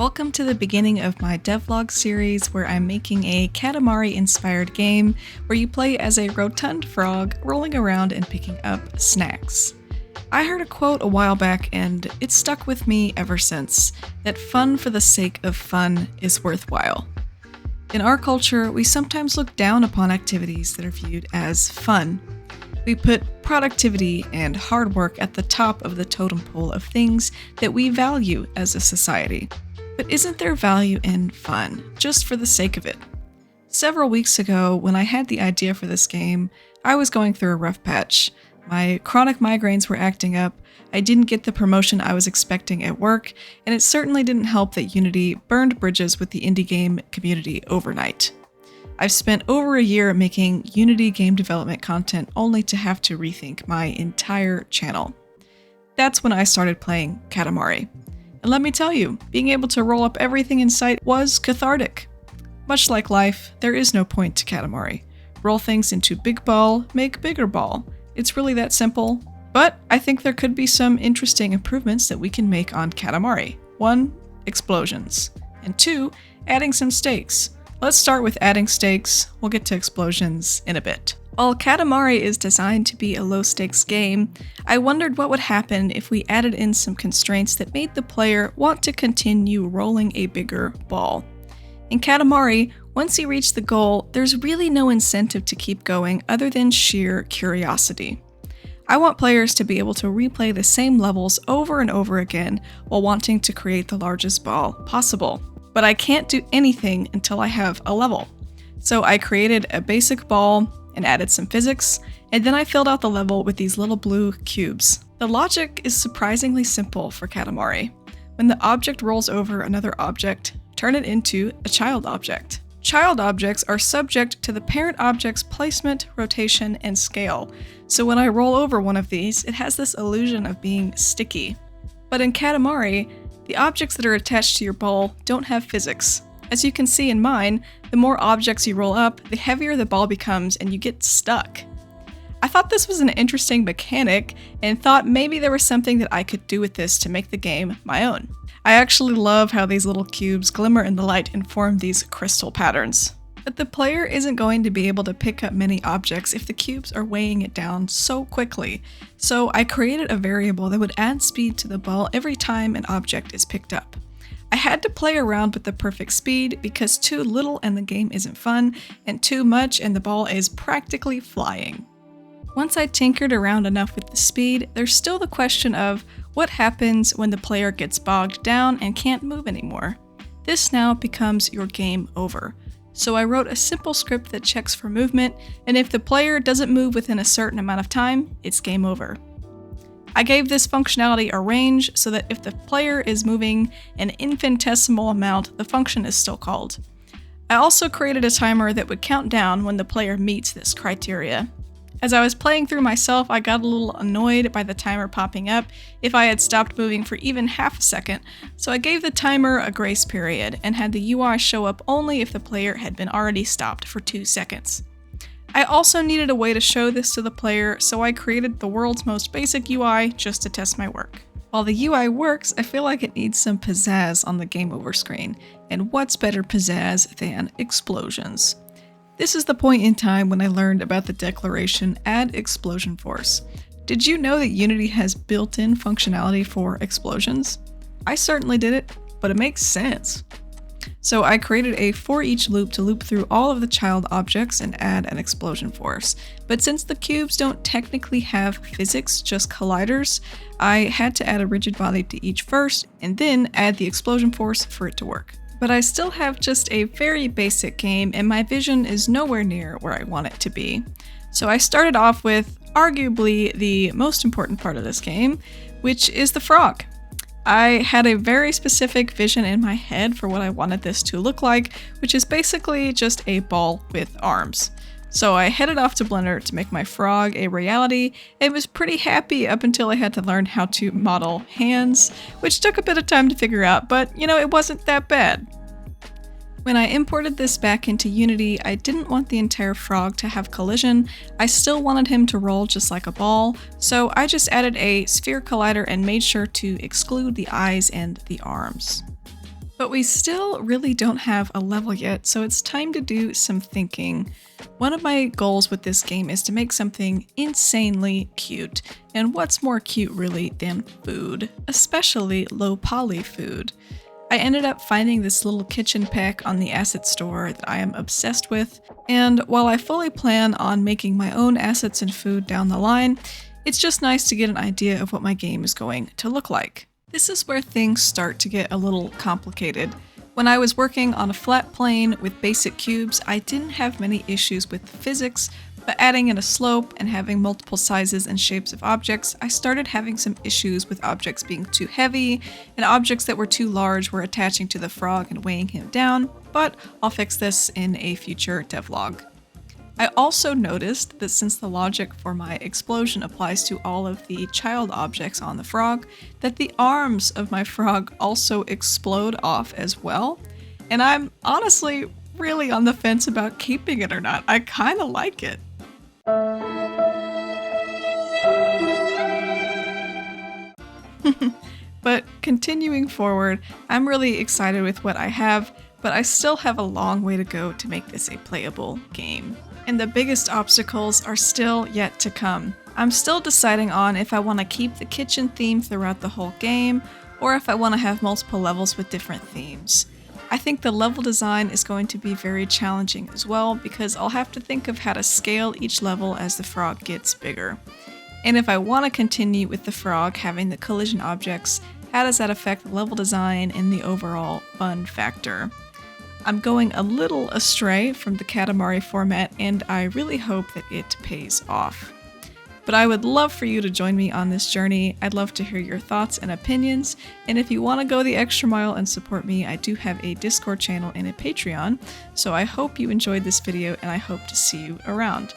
Welcome to the beginning of my Devlog series where I'm making a Katamari-inspired game where you play as a rotund frog rolling around and picking up snacks. I heard a quote a while back and it's stuck with me ever since, that fun for the sake of fun is worthwhile. In our culture, we sometimes look down upon activities that are viewed as fun. We put productivity and hard work at the top of the totem pole of things that we value as a society. But isn't there value in fun, just for the sake of it? Several weeks ago, when I had the idea for this game, I was going through a rough patch. My chronic migraines were acting up, I didn't get the promotion I was expecting at work, and it certainly didn't help that Unity burned bridges with the indie game community overnight. I've spent over a year making Unity game development content only to have to rethink my entire channel. That's when I started playing Katamari. And let me tell you, being able to roll up everything in sight was cathartic. Much like life, there is no point to Katamari. Roll things into big ball, make bigger ball. It's really that simple. But I think there could be some interesting improvements that we can make on Katamari. 1, explosions. And 2, adding some stakes. Let's start with adding stakes. We'll get to explosions in a bit. While Katamari is designed to be a low-stakes game, I wondered what would happen if we added in some constraints that made the player want to continue rolling a bigger ball. In Katamari, once you reach the goal, there's really no incentive to keep going other than sheer curiosity. I want players to be able to replay the same levels over and over again while wanting to create the largest ball possible. But I can't do anything until I have a level. So I created a basic ball and added some physics, and then I filled out the level with these little blue cubes. The logic is surprisingly simple for Katamari. When the object rolls over another object, turn it into a child object. Child objects are subject to the parent object's placement, rotation, and scale. So when I roll over one of these, it has this illusion of being sticky. But in Katamari, the objects that are attached to your ball don't have physics. As you can see in mine, the more objects you roll up, the heavier the ball becomes and you get stuck. I thought this was an interesting mechanic and thought maybe there was something that I could do with this to make the game my own. I actually love how these little cubes glimmer in the light and form these crystal patterns. But the player isn't going to be able to pick up many objects if the cubes are weighing it down so quickly. So I created a variable that would add speed to the ball every time an object is picked up. I had to play around with the perfect speed because too little and the game isn't fun, and too much and the ball is practically flying. Once I tinkered around enough with the speed, there's still the question of what happens when the player gets bogged down and can't move anymore. This now becomes your game over. So I wrote a simple script that checks for movement, and if the player doesn't move within a certain amount of time, it's game over. I gave this functionality a range so that if the player is moving an infinitesimal amount, the function is still called. I also created a timer that would count down when the player meets this criteria. As I was playing through myself, I got a little annoyed by the timer popping up if I had stopped moving for even half a second, so I gave the timer a grace period and had the UI show up only if the player had been already stopped for 2 seconds. I also needed a way to show this to the player, so I created the world's most basic UI just to test my work. While the UI works, I feel like it needs some pizzazz on the game over screen, and what's better pizzazz than explosions? This is the point in time when I learned about the declaration add explosion force. Did you know that Unity has built-in functionality for explosions? I certainly did it, but it makes sense. So I created a for each loop to loop through all of the child objects and add an explosion force. But since the cubes don't technically have physics, just colliders, I had to add a rigid body to each first, and then add the explosion force for it to work. But I still have just a very basic game, and my vision is nowhere near where I want it to be. So I started off with arguably the most important part of this game, which is the frog. I had a very specific vision in my head for what I wanted this to look like, which is basically just a ball with arms. So I headed off to Blender to make my frog a reality, and was pretty happy up until I had to learn how to model hands, which took a bit of time to figure out, but it wasn't that bad. When I imported this back into Unity, I didn't want the entire frog to have collision. I still wanted him to roll just like a ball, so I just added a sphere collider and made sure to exclude the eyes and the arms. But we still really don't have a level yet, so it's time to do some thinking. One of my goals with this game is to make something insanely cute. And what's more cute really than food, especially low poly food. I ended up finding this little kitchen pack on the asset store that I am obsessed with, and while I fully plan on making my own assets and food down the line, it's just nice to get an idea of what my game is going to look like. This is where things start to get a little complicated. When I was working on a flat plane with basic cubes, I didn't have many issues with the physics, but adding in a slope and having multiple sizes and shapes of objects, I started having some issues with objects being too heavy, and objects that were too large were attaching to the frog and weighing him down, but I'll fix this in a future devlog. I also noticed that since the logic for my explosion applies to all of the child objects on the frog, that the arms of my frog also explode off as well. And I'm honestly really on the fence about keeping it or not. I kind of like it. But continuing forward, I'm really excited with what I have, but I still have a long way to go to make this a playable game. And the biggest obstacles are still yet to come. I'm still deciding on if I want to keep the kitchen theme throughout the whole game, or if I want to have multiple levels with different themes. I think the level design is going to be very challenging as well, because I'll have to think of how to scale each level as the frog gets bigger. And if I want to continue with the frog having the collision objects, how does that affect the level design and the overall fun factor? I'm going a little astray from the Katamari format, and I really hope that it pays off. But I would love for you to join me on this journey. I'd love to hear your thoughts and opinions, and if you want to go the extra mile and support me, I do have a Discord channel and a Patreon, so I hope you enjoyed this video and I hope to see you around.